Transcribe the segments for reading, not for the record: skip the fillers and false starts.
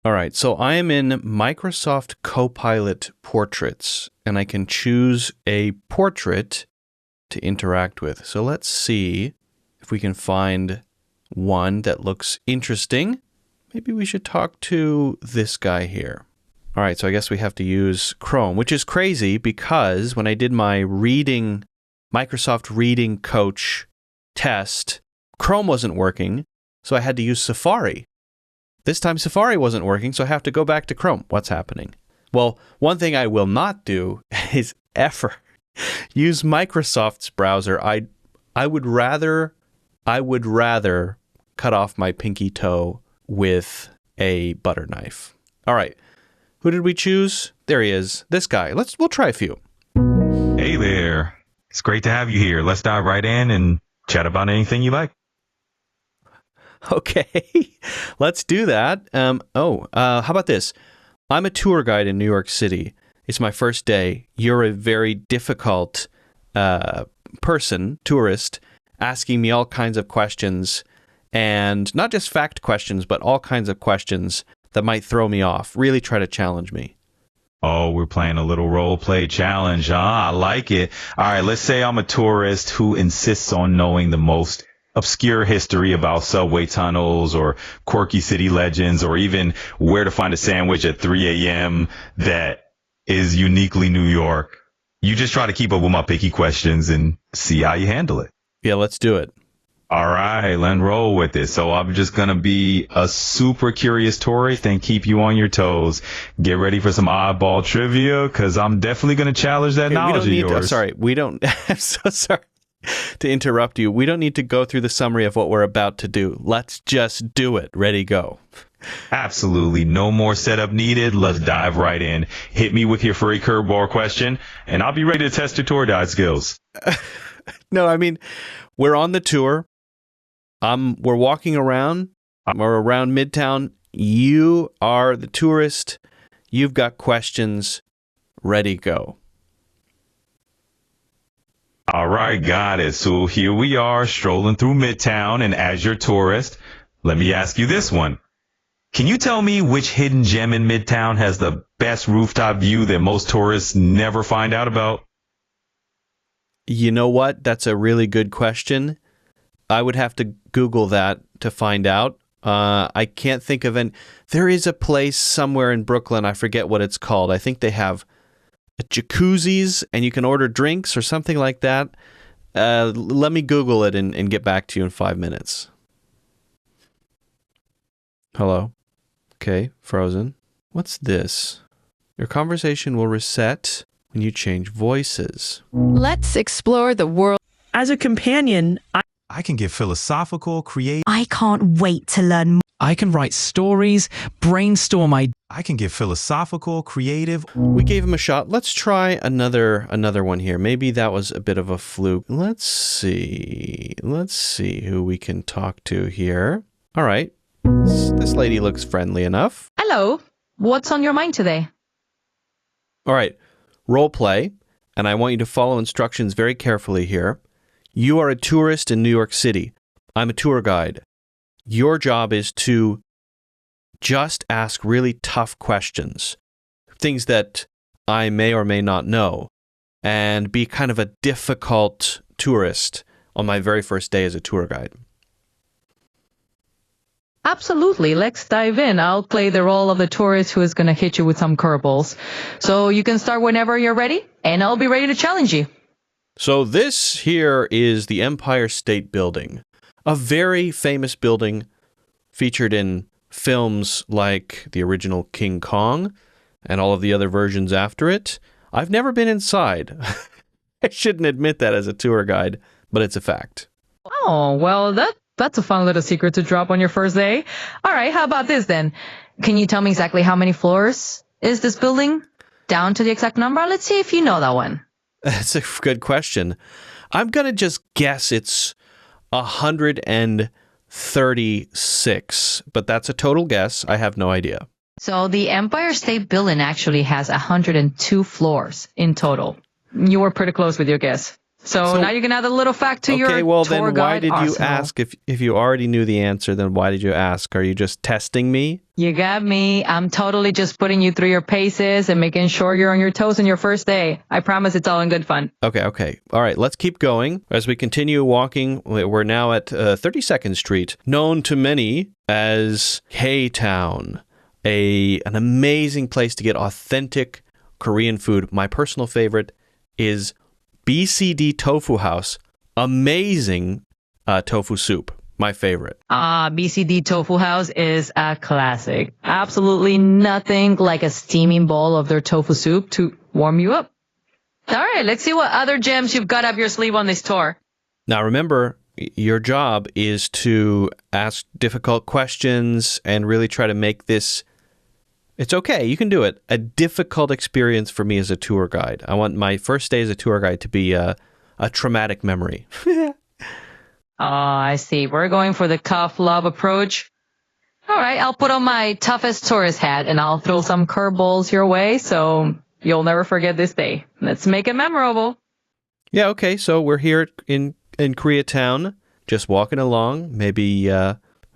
All right, so I am in Microsoft Copilot Portraits, and I can choose a portrait to interact with. So let's see if we can find one that looks interesting. Maybe we should talk to this guy here. All right, so I guess we have to use Chrome, which is crazy because when I did my Microsoft Reading Coach test, Chrome wasn't working, so I had to use Safari. This time Safari wasn't working, so I have to go back to Chrome. What's happening? Well, one thing I will not do is ever use Microsoft's browser. I would rather cut off my pinky toe with a butter knife. All right. Who did we choose? There he is. This guy. We'll try a few. Hey there. It's great to have you here. Let's dive right in and chat about anything you like. Okay, let's do that. How about this? I'm a tour guide in New York City. It's my first day. You're a very difficult tourist, asking me all kinds of questions, and not just fact questions, but all kinds of questions that might throw me off. Really try to challenge me. Oh, we're playing a little role play challenge, huh? I like it. All right, let's say I'm a tourist who insists on knowing the most obscure history about subway tunnels or quirky city legends or even where to find a sandwich at 3 a.m. that is uniquely New York. You just try to keep up with my picky questions and see how you handle it. Yeah, let's do it. All right, let's roll with it. So I'm just going to be a super curious tourist and keep you on your toes. Get ready for some oddball trivia because I'm definitely going to challenge that knowledge of yours. I'm so sorry to interrupt you. We don't need to go through the summary of what we're about to do. Let's just do it. Ready, go. Absolutely. No more setup needed. Let's dive right in. Hit me with your free curveball question, and I'll be ready to test your tour guide skills. No, I mean, we're on the tour. We're walking around. We're around Midtown. You are the tourist. You've got questions. Ready, go. All right, got it. So here we are strolling through Midtown, and as your tourist, let me ask you this one. Can you tell me which hidden gem in Midtown has the best rooftop view that most tourists never find out about? You know what? That's a really good question. I would have to Google that to find out. I can't think of any. There is a place somewhere in Brooklyn. I forget what it's called. I think they have jacuzzis and you can order drinks or something like that. Let me Google it and get back to you in 5 minutes. Hello? Okay, frozen. What's this? Your conversation will reset when you change voices. Let's explore the world. As a companion, I can get philosophical, creative. I can't wait to learn more. I can write stories, brainstorm ideas. I can get philosophical, creative. We gave him a shot. Let's try another one here. Maybe that was a bit of a fluke. Let's see who we can talk to here. All right. This lady looks friendly enough. Hello. What's on your mind today? All right. Role play. And I want you to follow instructions very carefully here. You are a tourist in New York City. I'm a tour guide. Your job is to just ask really tough questions, things that I may or may not know, and be kind of a difficult tourist on my very first day as a tour guide. Absolutely. Let's dive in. I'll play the role of the tourist who is going to hit you with some curveballs. So you can start whenever you're ready, and I'll be ready to challenge you. So this here is the Empire State Building, a very famous building featured in films like the original King Kong and all of the other versions after it. I've never been inside. I shouldn't admit that as a tour guide, but it's a fact. Oh, well, that's a fun little secret to drop on your first day. All right, how about this then? Can you tell me exactly how many floors is this building? Down to the exact number? Let's see if you know that one. That's a good question. I'm going to just guess it's 136, but that's a total guess. I have no idea. So the Empire State Building actually has 102 floors in total. You were pretty close with your guess. So now you can add a little fact to your Okay, well tour then why guide did you arsenal. ask? If you already knew the answer, then why did you ask? Are you just testing me? You got me. I'm totally just putting you through your paces and making sure you're on your toes on your first day. I promise it's all in good fun. Okay. All right, let's keep going. As we continue walking, we're now at 32nd Street, known to many as K-Town, an amazing place to get authentic Korean food. My personal favorite is BCD Tofu House. Amazing tofu soup. My favorite. BCD Tofu House is a classic. Absolutely nothing like a steaming bowl of their tofu soup to warm you up. All right, let's see what other gems you've got up your sleeve on this tour. Now remember, your job is to ask difficult questions and really try to make this, it's okay, you can do it, a difficult experience for me as a tour guide. I want my first day as a tour guide to be a traumatic memory. Oh, I see. We're going for the tough love approach. All right, I'll put on my toughest tourist hat and I'll throw some curveballs your way so you'll never forget this day. Let's make it memorable. Yeah, okay, so we're here in Koreatown, just walking along, maybe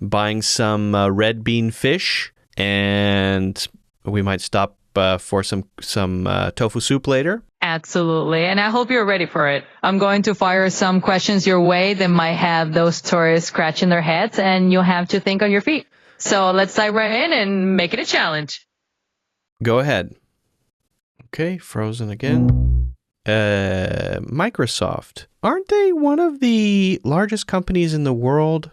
buying some red bean fish, and we might stop for some tofu soup later. Absolutely, and I hope you're ready for it. I'm going to fire some questions your way that might have those tourists scratching their heads, and you'll have to think on your feet. So let's dive right in and make it a challenge. Go ahead. Okay, frozen again. Microsoft. Aren't they one of the largest companies in the world?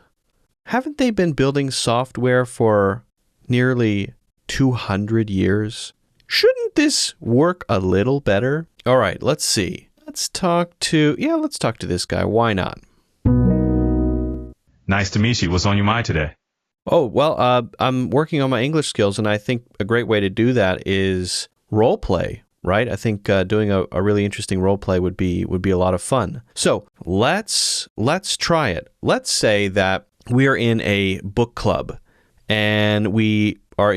Haven't they been building software for nearly 200 years? Shouldn't this work a little better? All right, let's see. Let's talk to this guy. Why not? Nice to meet you. What's on your mind today? Oh, well, I'm working on my English skills, and I think a great way to do that is role play, right? I think doing a really interesting role play would be a lot of fun. So let's try it. Let's say that we are in a book club, and we are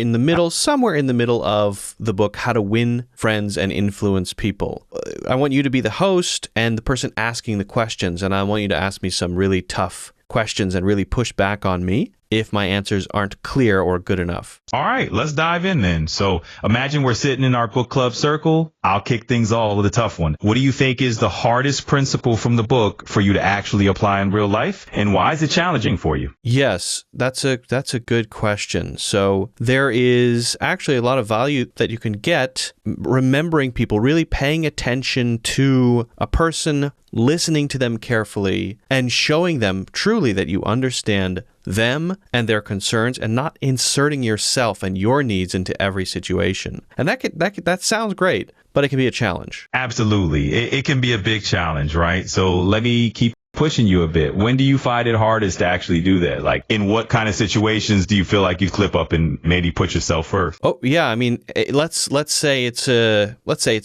somewhere in the middle of the book, How to Win Friends and Influence People. I want you to be the host and the person asking the questions, and I want you to ask me some really tough questions and really push back on me if my answers aren't clear or good enough. All right, let's dive in then. So imagine we're sitting in our book club circle. I'll kick things off with a tough one. What do you think is the hardest principle from the book for you to actually apply in real life? And why is it challenging for you? Yes, that's a good question. So there is actually a lot of value that you can get remembering people, really paying attention to a person, listening to them carefully, and showing them truly that you understand them and their concerns, and not inserting yourself and your needs into every situation. And that sounds great, but it can be a challenge. Absolutely. It can be a big challenge, right? So let me keep pushing you a bit. When do you find it hardest to actually do that? Like, in what kind of situations do you feel like you clip up and maybe put yourself first? Oh, yeah. I mean, let's say it's a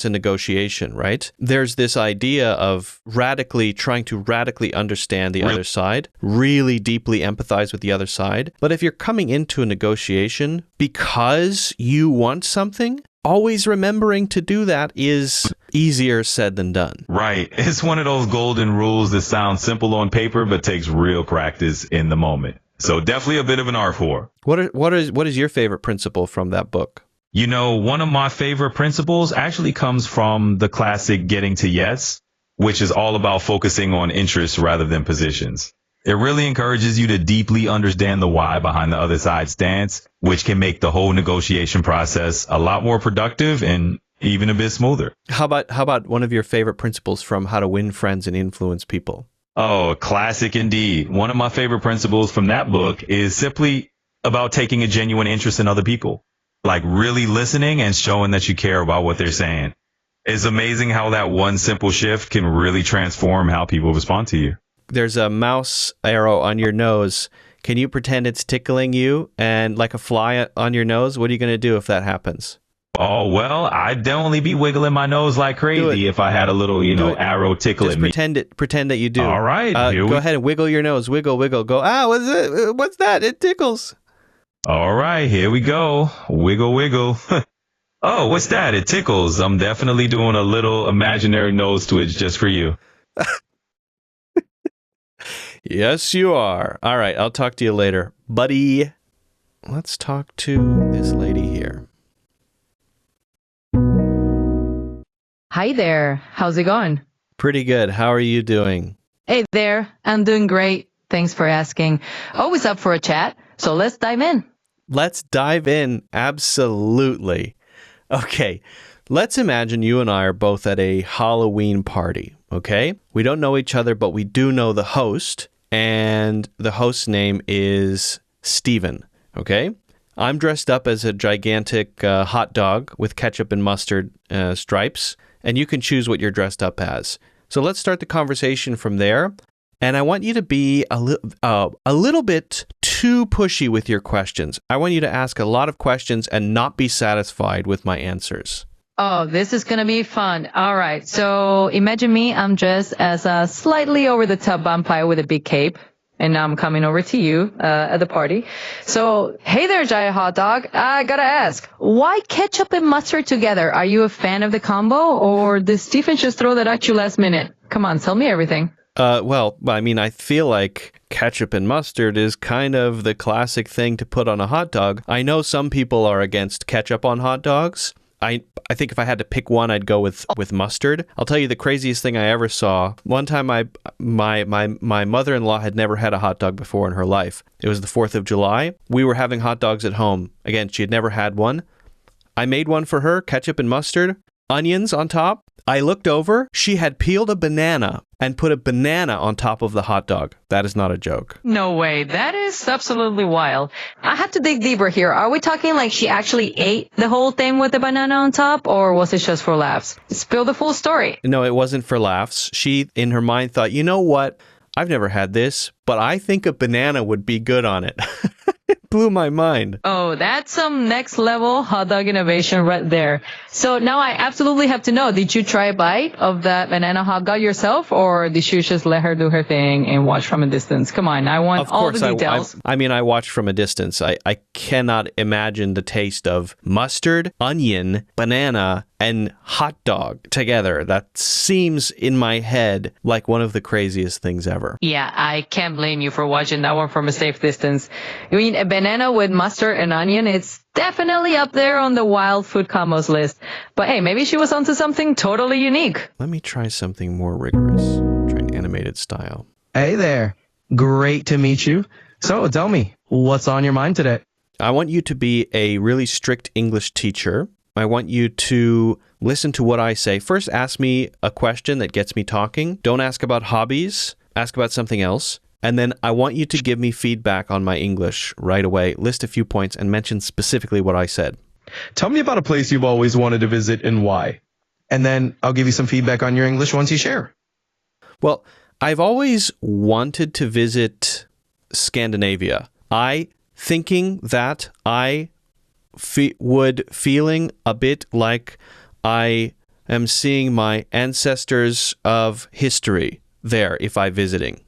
negotiation, right? There's this idea of trying to radically understand the other side, really deeply empathize with the other side. But if you're coming into a negotiation because you want something, always remembering to do that is easier said than done. Right. It's one of those golden rules that sounds simple on paper, but takes real practice in the moment. So definitely a bit of an art form. What is your favorite principle from that book? You know, one of my favorite principles actually comes from the classic Getting to Yes, which is all about focusing on interests rather than positions. It really encourages you to deeply understand the why behind the other side's stance, which can make the whole negotiation process a lot more productive and even a bit smoother. How about one of your favorite principles from How to Win Friends and Influence People? Oh, classic indeed. One of my favorite principles from that book is simply about taking a genuine interest in other people, like really listening and showing that you care about what they're saying. It's amazing how that one simple shift can really transform how people respond to you. There's a mouse arrow on your nose. Can you pretend it's tickling you and like a fly on your nose? What are you going to do if that happens? Oh, well, I'd definitely be wiggling my nose like crazy if I had a little, arrow tickling me. Pretend that you do. All right. Go ahead and wiggle your nose. Wiggle. Go, what's that? It tickles. All right, here we go. Wiggle. Oh, what's that? It tickles. I'm definitely doing a little imaginary nose twitch just for you. Yes, you are. All right, I'll talk to you later, buddy. Let's talk to this lady here. Hi there. How's it going? Pretty good. How are you doing? Hey there. I'm doing great. Thanks for asking. Always up for a chat. So let's dive in. Let's dive in. Absolutely. Okay, let's imagine you and I are both at a Halloween party, okay? We don't know each other, but we do know the host, and the host's name is Steven, okay? I'm dressed up as a gigantic hot dog with ketchup and mustard stripes, and you can choose what you're dressed up as. So let's start the conversation from there. And I want you to be a little bit too pushy with your questions. I want you to ask a lot of questions and not be satisfied with my answers. Oh, this is going to be fun. All right. So imagine me. I'm dressed as a slightly over-the-top vampire with a big cape. And now I'm coming over to you at the party. So, hey there, giant hot dog. I gotta ask, why ketchup and mustard together? Are you a fan of the combo, or did Stephen just throw that at you last minute? Come on, tell me everything. Well, I mean, I feel like ketchup and mustard is kind of the classic thing to put on a hot dog. I know some people are against ketchup on hot dogs. I think if I had to pick one, I'd go with mustard. I'll tell you the craziest thing I ever saw. One time, my mother-in-law had never had a hot dog before in her life. It was the 4th of July. We were having hot dogs at home. Again, she had never had one. I made one for her, ketchup and mustard, onions on top. I looked over. She had peeled a banana and put a banana on top of the hot dog. That is not a joke. No way. That is absolutely wild. I have to dig deeper here. Are we talking like she actually ate the whole thing with the banana on top, or was it just for laughs? Spill the full story. No, it wasn't for laughs. She, in her mind, thought, you know what? I've never had this, but I think a banana would be good on it. It blew my mind. Oh, that's some next level hot dog innovation right there. So now I absolutely have to know, did you try a bite of that banana hot dog yourself, or did you just let her do her thing and watch from a distance? Come on, I want all the details. I mean, I watched from a distance. I cannot imagine the taste of mustard, onion, banana, and hot dog together. That seems in my head like one of the craziest things ever. Yeah, I can't blame you for watching that one from a safe distance. I mean, a banana with mustard and onion, it's definitely up there on the wild food combos list. But hey, maybe she was onto something totally unique. Let me try something more rigorous. Try an animated style. Hey there. Great to meet you. So tell me, what's on your mind today? I want you to be a really strict English teacher. I want you to listen to what I say. First, ask me a question that gets me talking. Don't ask about hobbies. Ask about something else. And then I want you to give me feedback on my English right away. List a few points and mention specifically what I said. Tell me about a place you've always wanted to visit and why. And then I'll give you some feedback on your English once you share. Well, I've always wanted to visit Scandinavia. Thinking that I feeling a bit like I am seeing my ancestors of history there if I'm visiting.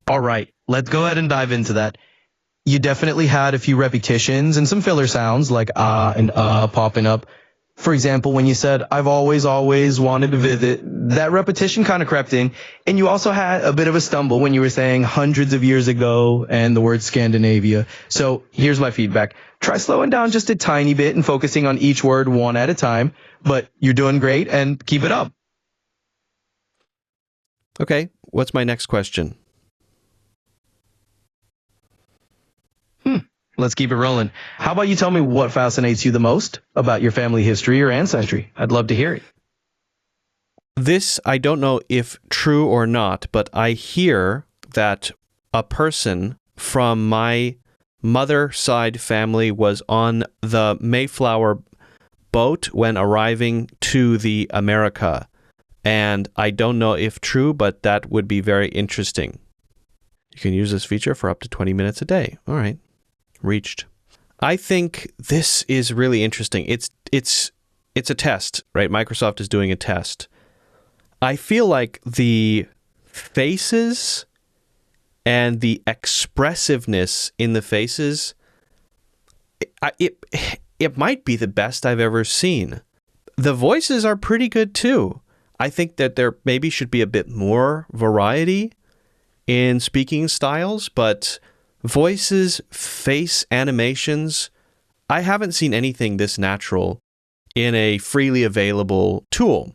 All right, let's go ahead and dive into that. You definitely had a few repetitions and some filler sounds like ah and popping up. For example, when you said, I've always wanted to visit, that repetition kind of crept in. And you also had a bit of a stumble when you were saying hundreds of years ago and the word Scandinavia. So here's my feedback. Try slowing down just a tiny bit and focusing on each word one at a time. But you're doing great and keep it up. Okay, what's my next question? Let's keep it rolling. How about you tell me what fascinates you the most about your family history or ancestry? I'd love to hear it. This, I don't know if true or not, but I hear that a person from my mother side family was on the Mayflower boat when arriving to the America. And I don't know if true, but that would be very interesting. You can use this feature for up to 20 minutes a day. All right. Reached. I think this is really interesting. It's a test, right? Microsoft is doing a test. I feel like the faces and the expressiveness in the faces, it might be the best I've ever seen. the voices are pretty good too. I think that there maybe should be a bit more variety in speaking styles, but voices, face animations, I haven't seen anything this natural in a freely available tool.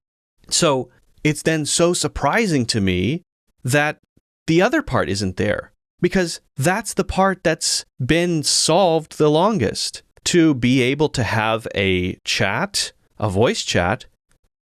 So it's then so surprising to me that the other part isn't there, because that's the part that's been solved the longest. To be able to have a chat, a voice chat,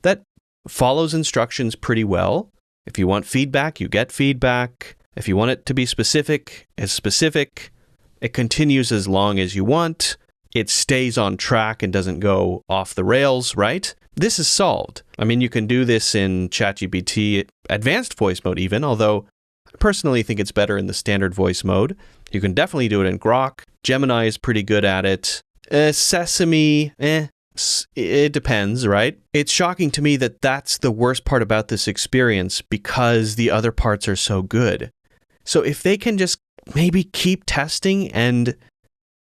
that follows instructions pretty well. If you want feedback, you get feedback. If you want it to be specific, it's specific. It continues as long as you want. It stays on track and doesn't go off the rails, right? This is solved. I mean, you can do this in ChatGPT advanced voice mode even, although I personally think it's better in the standard voice mode. You can definitely do it in Grok. Gemini is pretty good at it. Sesame, it depends, right? It's shocking to me that that's the worst part about this experience because the other parts are so good. So if they can just maybe keep testing and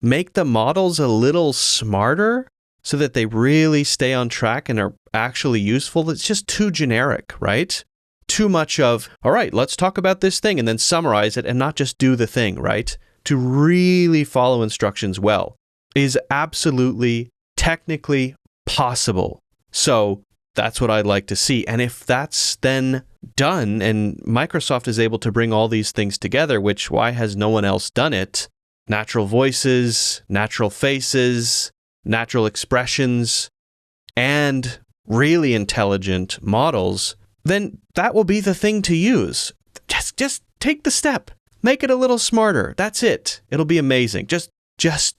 make the models a little smarter so that they really stay on track and are actually useful, it's just too generic, right? Too much of, all right, let's talk about this thing and then summarize it and not just do the thing, right? To really follow instructions well is absolutely technically possible. So that's what I'd like to see. And if that's then done and Microsoft is able to bring all these things together, which why has no one else done it? Natural voices, natural faces, natural expressions, and really intelligent models, then that will be the thing to use. Just take the step. Make it a little smarter. That's it. It'll be amazing. Just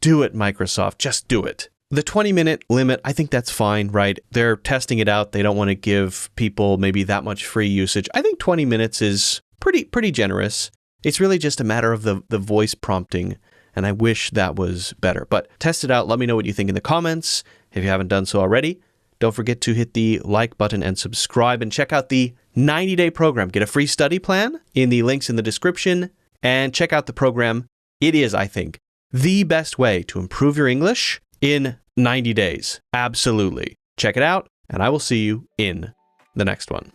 do it, Microsoft. Just do it. The 20-minute limit, I think that's fine, right? They're testing it out. They don't want to give people maybe that much free usage. I think 20 minutes is pretty generous. It's really just a matter of the voice prompting, and I wish that was better. But test it out. Let me know what you think in the comments. If you haven't done so already, don't forget to hit the like button and subscribe, and check out the 90-day program. Get a free study plan in the links in the description, and check out the program. It is, I think, the best way to improve your English in 90 days. Absolutely. Check it out, and I will see you in the next one.